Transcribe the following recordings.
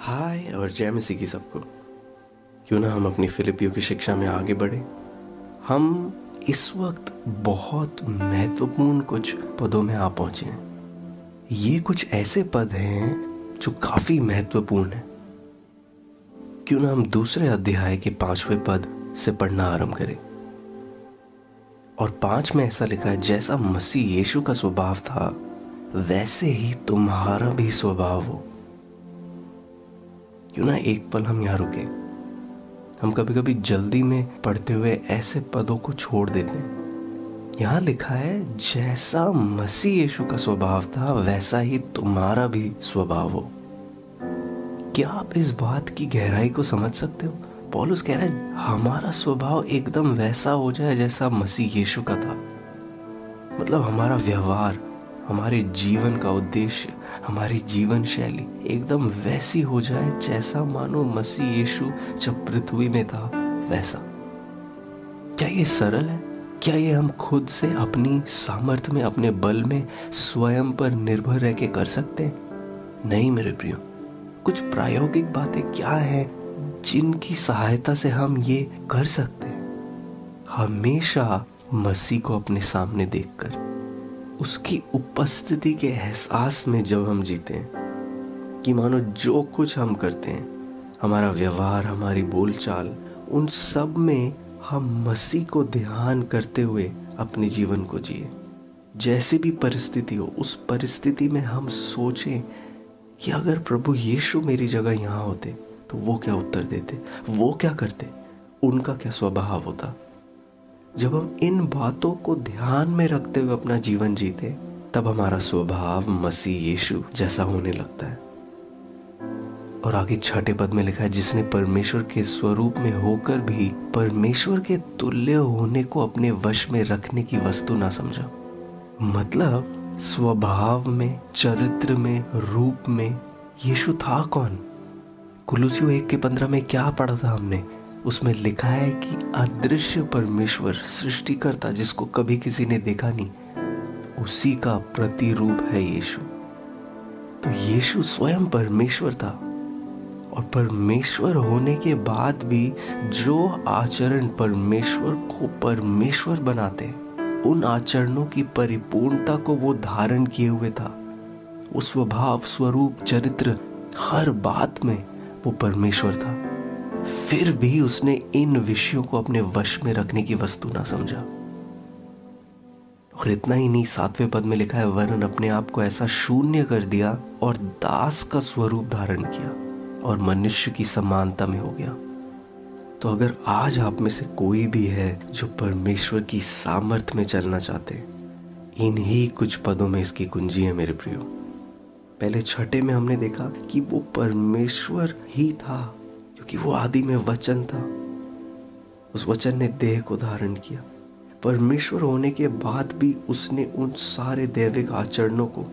हाय और जय मसीह की सबको। क्यों ना हम अपनी फिलिपियों की शिक्षा में आगे बढ़े। हम इस वक्त बहुत महत्वपूर्ण कुछ पदों में आ पहुंचे हैं। ये कुछ ऐसे पद हैं जो काफी महत्वपूर्ण हैं। क्यों ना हम दूसरे अध्याय के 5वें पद से पढ़ना आरंभ करें। और 5 में ऐसा लिखा है, जैसा मसीह यीशु का स्वभाव था वैसे ही तुम्हारा भी स्वभाव हो। क्यों ना एक पल हम यहाँ रुके। हम कभी कभी जल्दी में पढ़ते हुए ऐसे पदों को छोड़ देते हैं। यहाँ लिखा है, जैसा मसीह यीशु का स्वभाव था वैसा ही तुम्हारा भी स्वभाव हो। क्या आप इस बात की गहराई को समझ सकते हो? पौलुस कह रहा है हमारा स्वभाव एकदम वैसा हो जाए जैसा मसीह यीशु का था। मतलब हमारा व्यवहार, हमारे जीवन का उद्देश्य, हमारी जीवन शैली एकदम वैसी हो जाए जैसा मानो मसीह यीशु जब पृथ्वी में था वैसा। क्या ये सरल है? क्या ये हम खुद से अपनी सामर्थ्य में, अपने बल में, स्वयं पर निर्भर रह के कर सकते हैं? नहीं मेरे प्रियो। कुछ प्रायोगिक बातें क्या हैं जिनकी सहायता से हम ये कर सकते हैं? हमेशा मसीह को अपने सामने देखकर, उसकी उपस्थिति के एहसास में जब हम जीते हैं कि मानो जो कुछ हम करते हैं, हमारा व्यवहार, हमारी बोलचाल, उन सब में हम मसीह को ध्यान करते हुए अपने जीवन को जिए। जैसी भी परिस्थिति हो, उस परिस्थिति में हम सोचें कि अगर प्रभु यीशु मेरी जगह यहाँ होते तो वो क्या उत्तर देते, वो क्या करते, उनका क्या स्वभाव होता। जब हम इन बातों को ध्यान में रखते हुए अपना जीवन जीते, तब हमारा स्वभाव मसीह यीशु जैसा होने लगता है। और आगे 6 पद में लिखा है, जिसने परमेश्वर के स्वरूप में होकर भी परमेश्वर के तुल्य होने को अपने वश में रखने की वस्तु ना समझा। मतलब स्वभाव में, चरित्र में, रूप में यीशु था कौन? कुलुसियों 1:15 में क्या पढ़ा था हमने? उसमें लिखा है कि अदृश्य परमेश्वर, सृष्टिकर्ता, जिसको कभी किसी ने देखा नहीं, उसी का प्रतिरूप है यीशु। तो यीशु स्वयं परमेश्वर था। और परमेश्वर होने के बाद भी जो आचरण परमेश्वर को परमेश्वर बनाते, उन आचरणों की परिपूर्णता को वो धारण किए हुए था। वो स्वभाव, स्वरूप, चरित्र, हर बात में वो परमेश्वर था। फिर भी उसने इन विषयों को अपने वश में रखने की वस्तु ना समझा। और इतना ही नहीं, 7वें पद में लिखा है, वरन अपने आप को ऐसा शून्य कर दिया और दास का स्वरूप धारण किया और मनुष्य की समानता में हो गया। तो अगर आज आप में से कोई भी है जो परमेश्वर की सामर्थ्य में चलना चाहते, इन्हीं कुछ पदों में इसकी कुंजी है मेरे प्रियो। पहले 6 में हमने देखा कि वो परमेश्वर ही था, क्योंकि वो आदि में वचन था। उस वचन ने देह को धारण किया। परमेश्वर होने के बाद भी उसने उन सारे दैविक आचरणों को,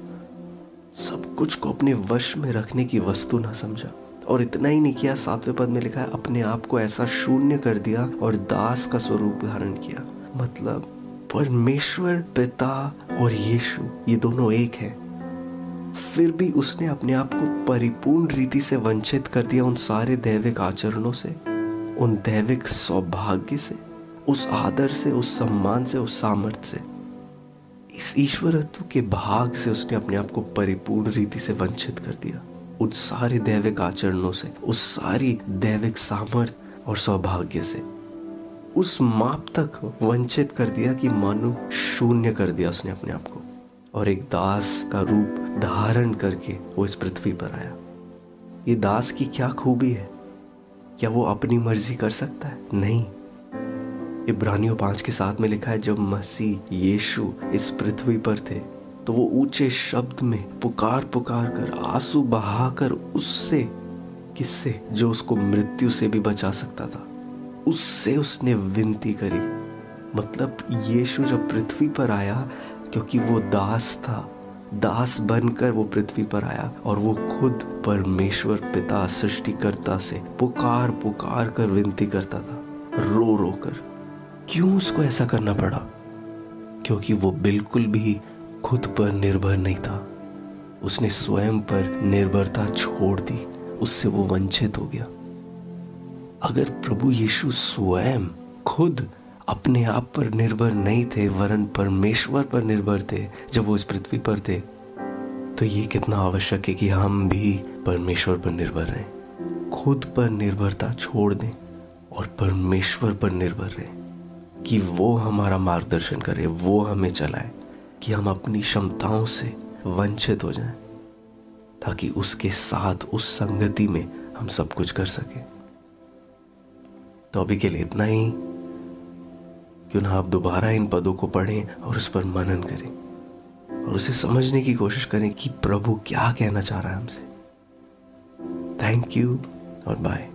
सब कुछ को अपने वश में रखने की वस्तु ना समझा। और इतना ही नहीं किया, 7वें पद में लिखा है, अपने आप को ऐसा शून्य कर दिया और दास का स्वरूप धारण किया। मतलब परमेश्वर पिता और यीशु ये दोनों एक हैं। फिर भी उसने अपने आप को परिपूर्ण रीति से वंचित कर दिया उन सारे दैविक आचरणों से, उन दैविक सौभाग्य से, उस आदर से, उस सम्मान से, उस सामर्थ्य से। इस ईश्वरत्व के भाग से उसने अपने आप को परिपूर्ण रीति से वंचित कर दिया, उन सारे दैविक आचरणों से, उस सारी दैविक सामर्थ्य और सौभाग्य से। उस माप तक वंचित कर दिया कि मानो शून्य कर दिया उसने अपने आप को। और एक दास का रूप धारण करके वो इस पृथ्वी पर आया। ये दास की क्या खूबी है? क्या वो अपनी मर्जी कर सकता है? नहीं। इब्रानियों 5:7 में लिखा है, जब मसीह यीशु इस पृथ्वी पर थे तो वो ऊंचे शब्द में पुकार पुकार कर, आंसू बहाकर उससे, किससे? जो उसको मृत्यु से भी बचा सकता था, उससे उसने विनती करी। मतलब यीशु जब पृथ्वी पर आया, क्योंकि वो दास था, दास बनकर वो पृथ्वी पर आया और वो खुद परमेश्वर पिता, सृष्टिकर्ता से पुकार पुकार कर विनती करता था, रो रो कर। क्यों उसको ऐसा करना पड़ा? क्योंकि वो बिल्कुल भी खुद पर निर्भर नहीं था। उसने स्वयं पर निर्भरता छोड़ दी उससे वो वंचित हो गया। अगर प्रभु यीशु स्वयं खुद अपने आप पर निर्भर नहीं थे वरन परमेश्वर पर निर्भर थे जब वो इस पृथ्वी पर थे, तो ये कितना आवश्यक है कि हम भी परमेश्वर पर निर्भर रहें। खुद पर निर्भरता छोड़ दें और परमेश्वर पर निर्भर रहें कि वो हमारा मार्गदर्शन करे, वो हमें चलाए, कि हम अपनी क्षमताओं से वंचित हो जाएं, ताकि उसके साथ उस संगति में हम सब कुछ कर सकें। तो अभी के लिए इतना ही। क्यों ना आप दोबारा इन पदों को पढ़ें और उस पर मनन करें और उसे समझने की कोशिश करें कि प्रभु क्या कहना चाह रहा है हमसे। थैंक यू और बाय।